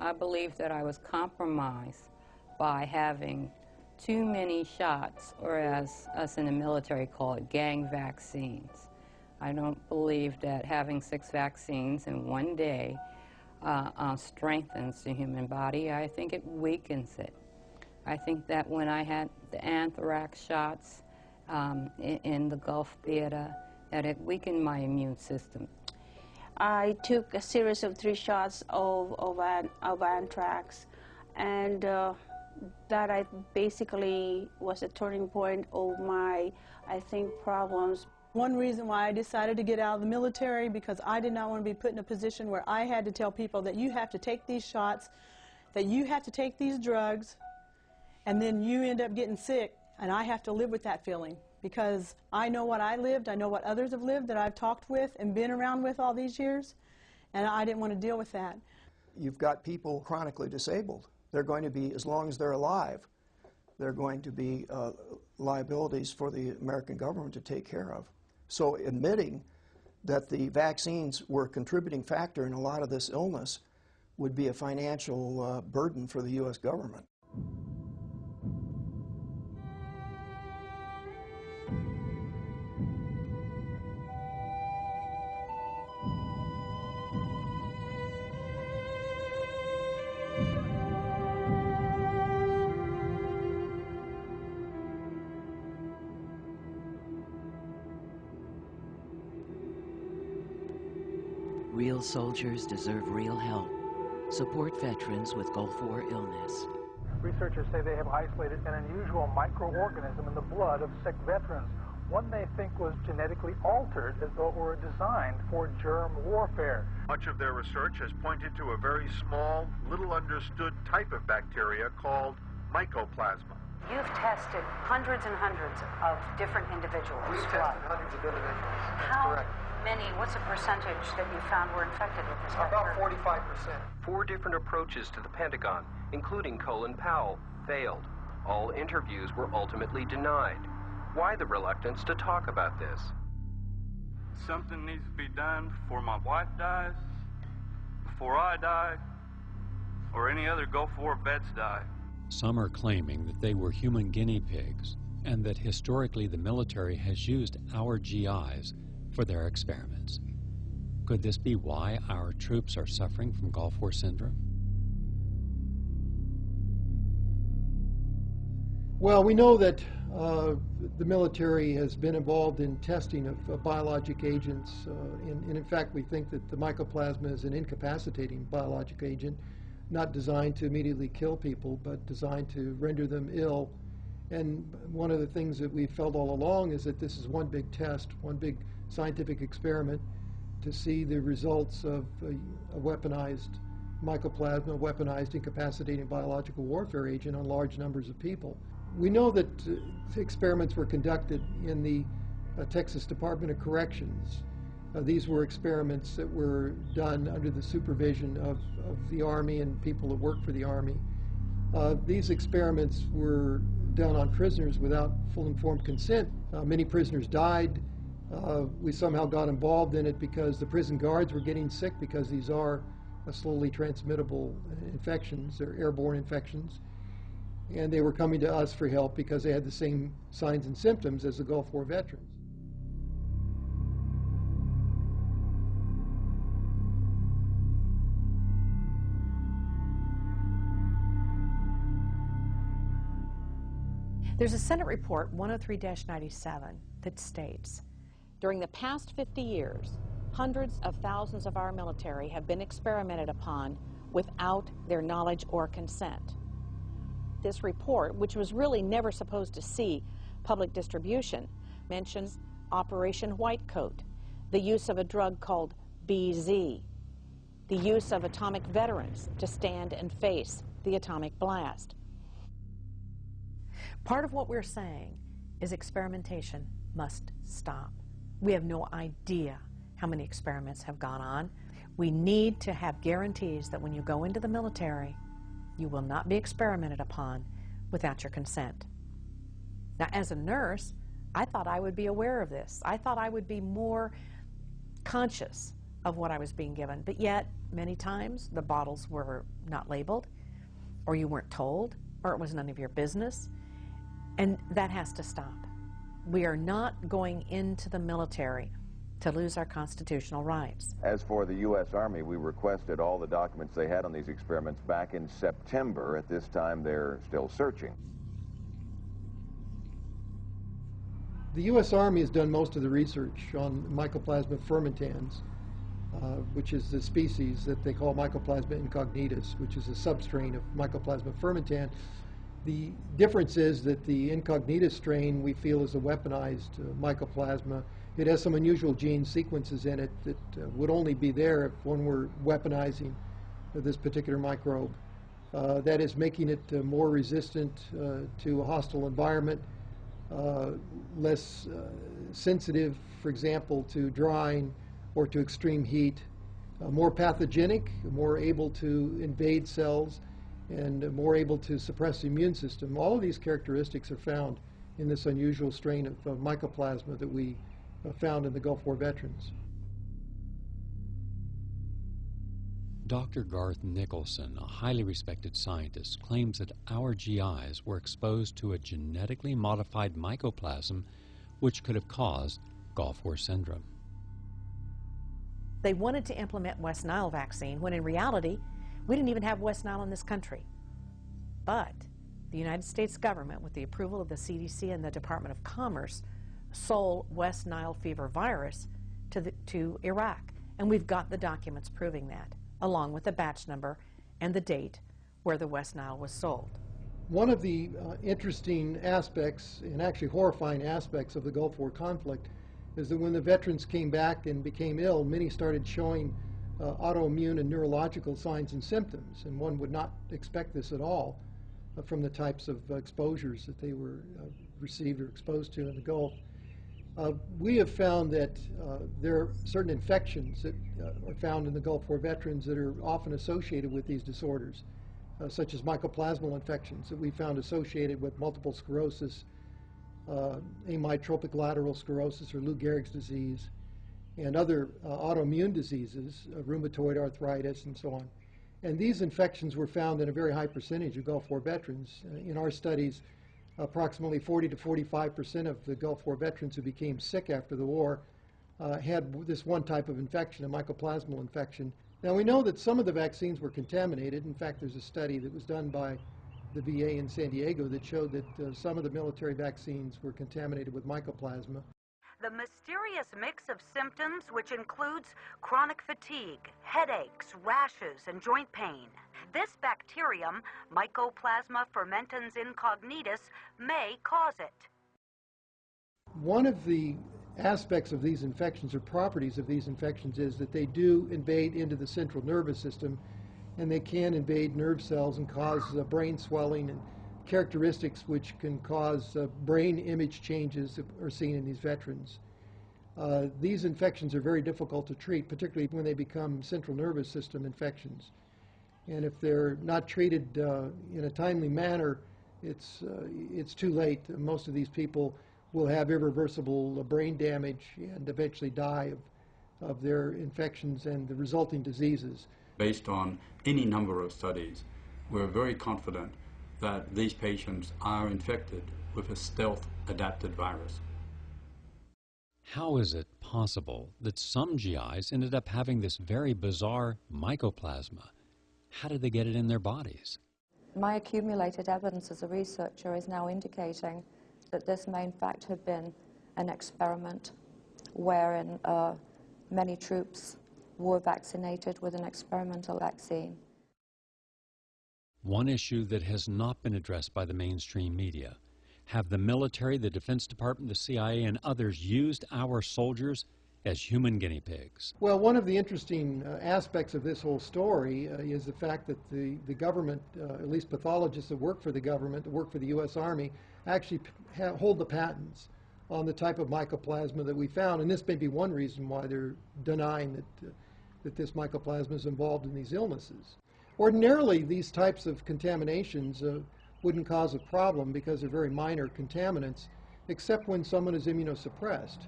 I believe that I was compromised by having too many shots, or as us in the military call it, gang vaccines. I don't believe that having 6 vaccines in one day strengthens the human body. I think it weakens it. I think that when I had the anthrax shots in the Gulf Theater, that it weakened my immune system. I took a series of 3 shots of anthrax, and that basically was a turning point of my, I think, problems. One reason why I decided to get out of the military, because I did not want to be put in a position where I had to tell people that you have to take these shots, that you have to take these drugs, and then you end up getting sick, and I have to live with that feeling. Because I know what I lived, I know what others have lived that I've talked with and been around with all these years, and I didn't want to deal with that. You've got people chronically disabled. They're going to be, as long as they're alive, they're going to be liabilities for the American government to take care of. So admitting that the vaccines were a contributing factor in a lot of this illness would be a financial burden for the U.S. government. Real soldiers deserve real help. Support veterans with Gulf War illness. Researchers say they have isolated an unusual microorganism in the blood of sick veterans, one they think was genetically altered as though it were designed for germ warfare. Much of their research has pointed to a very small, little understood type of bacteria called mycoplasma. You've tested hundreds and hundreds of different individuals. We've tested hundreds of individuals. That's correct. Many, what's the percentage that you found were infected with this bacteria? About 45%. 4 different approaches to the Pentagon, including Colin Powell, failed. All interviews were ultimately denied. Why the reluctance to talk about this? Something needs to be done before my wife dies, before I die, or any other Gulf War vets die. Some are claiming that they were human guinea pigs and that historically the military has used our GIs for their experiments. Could this be why our troops are suffering from Gulf War syndrome? Well, we know that the military has been involved in testing of biologic agents, and in fact we think that the mycoplasma is an incapacitating biologic agent, not designed to immediately kill people, but designed to render them ill. And one of the things that we've felt all along is that this is one big test, one big scientific experiment to see the results of a weaponized mycoplasma, a weaponized incapacitating biological warfare agent on large numbers of people. We know that experiments were conducted in the Texas Department of Corrections. These were experiments that were done under the supervision of the Army and people that work for the Army. These experiments were done on prisoners without full informed consent. Many prisoners died. We somehow got involved in it because the prison guards were getting sick, because these are slowly transmittable infections, they're airborne infections. And they were coming to us for help because they had the same signs and symptoms as the Gulf War veterans. There's a Senate report 103-97 that states, during the past 50 years, hundreds of thousands of our military have been experimented upon without their knowledge or consent. This report, which was really never supposed to see public distribution, mentions Operation Whitecoat, the use of a drug called BZ, the use of atomic veterans to stand and face the atomic blast. Part of what we're saying is experimentation must stop. We have no idea how many experiments have gone on. We need to have guarantees that when you go into the military, you will not be experimented upon without your consent. Now, as a nurse, I thought I would be aware of this. I thought I would be more conscious of what I was being given. But yet, many times, the bottles were not labeled, or you weren't told, or it was none of your business. And that has to stop. We are not going into the military to lose our constitutional rights. As for the U.S. Army, we requested all the documents they had on these experiments back in September. At this time, they're still searching. The U.S. Army has done most of the research on Mycoplasma fermentans, which is the species that they call Mycoplasma incognitus, which is a substrain of Mycoplasma fermentan. The difference is that the incognitus strain we feel is a weaponized Mycoplasma. It has some unusual gene sequences in it that would only be there if one were weaponizing this particular microbe. That is making it more resistant to a hostile environment, less sensitive, for example, to drying or to extreme heat, more pathogenic, more able to invade cells, and more able to suppress the immune system. All of these characteristics are found in this unusual strain of Mycoplasma that we found in the Gulf War veterans. Dr. Garth Nicholson, a highly respected scientist, claims that our GIs were exposed to a genetically modified mycoplasm which could have caused Gulf War syndrome. They wanted to implement West Nile vaccine when in reality, we didn't even have West Nile in this country. But the United States government, with the approval of the CDC and the Department of Commerce, sold West Nile fever virus to Iraq. And we've got the documents proving that, along with the batch number and the date where the West Nile was sold. One of the interesting aspects, and actually horrifying aspects, of the Gulf War conflict is that when the veterans came back and became ill, many started showing autoimmune and neurological signs and symptoms, and one would not expect this at all from the types of exposures that they were received or exposed to in the Gulf. We have found that there are certain infections that are found in the Gulf War veterans that are often associated with these disorders, such as mycoplasmal infections that we found associated with multiple sclerosis, amyotrophic lateral sclerosis or Lou Gehrig's disease, and other autoimmune diseases, rheumatoid arthritis and so on. And these infections were found in a very high percentage of Gulf War veterans. In our studies, approximately 40 to 45% of the Gulf War veterans who became sick after the war had this one type of infection, a mycoplasmal infection. Now we know that some of the vaccines were contaminated. In fact, there's a study that was done by the VA in San Diego that showed that some of the military vaccines were contaminated with mycoplasma. The mysterious mix of symptoms, which includes chronic fatigue, headaches, rashes, and joint pain. This bacterium, Mycoplasma fermentans incognitus, may cause it. One of the aspects of these infections or properties of these infections is that they do invade into the central nervous system, and they can invade nerve cells and cause brain swelling and characteristics which can cause brain image changes that are seen in these veterans. These infections are very difficult to treat, particularly when they become central nervous system infections. And if they're not treated in a timely manner, it's too late. Most of these people will have irreversible brain damage and eventually die of their infections and the resulting diseases. Based on any number of studies, we're very confident that these patients are infected with a stealth-adapted virus. How is it possible that some GIs ended up having this very bizarre mycoplasma? How did they get it in their bodies? My accumulated evidence as a researcher is now indicating that this may in fact have been an experiment wherein many troops were vaccinated with an experimental vaccine. One issue that has not been addressed by the mainstream media. Have the military, the Defense Department, the CIA, and others used our soldiers as human guinea pigs? Well, one of the interesting aspects of this whole story is the fact that the government, at least pathologists that work for the government, that work for the U.S. Army, actually hold the patents on the type of mycoplasma that we found. And this may be one reason why they're denying that this mycoplasma is involved in these illnesses. Ordinarily, these types of contaminations wouldn't cause a problem because they're very minor contaminants, except when someone is immunosuppressed.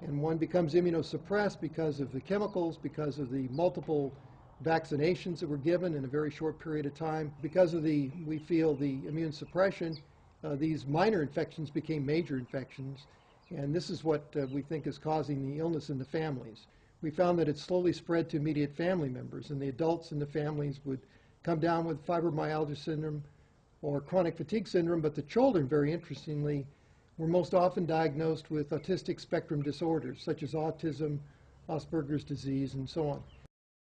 And one becomes immunosuppressed because of the chemicals, because of the multiple vaccinations that were given in a very short period of time. Because of the, we feel, the immune suppression, these minor infections became major infections. And this is what we think is causing the illness in the families. We found that it slowly spread to immediate family members, and the adults in the families would come down with fibromyalgia syndrome or chronic fatigue syndrome, but the children, very interestingly, were most often diagnosed with autistic spectrum disorders, such as autism, Asperger's disease, and so on.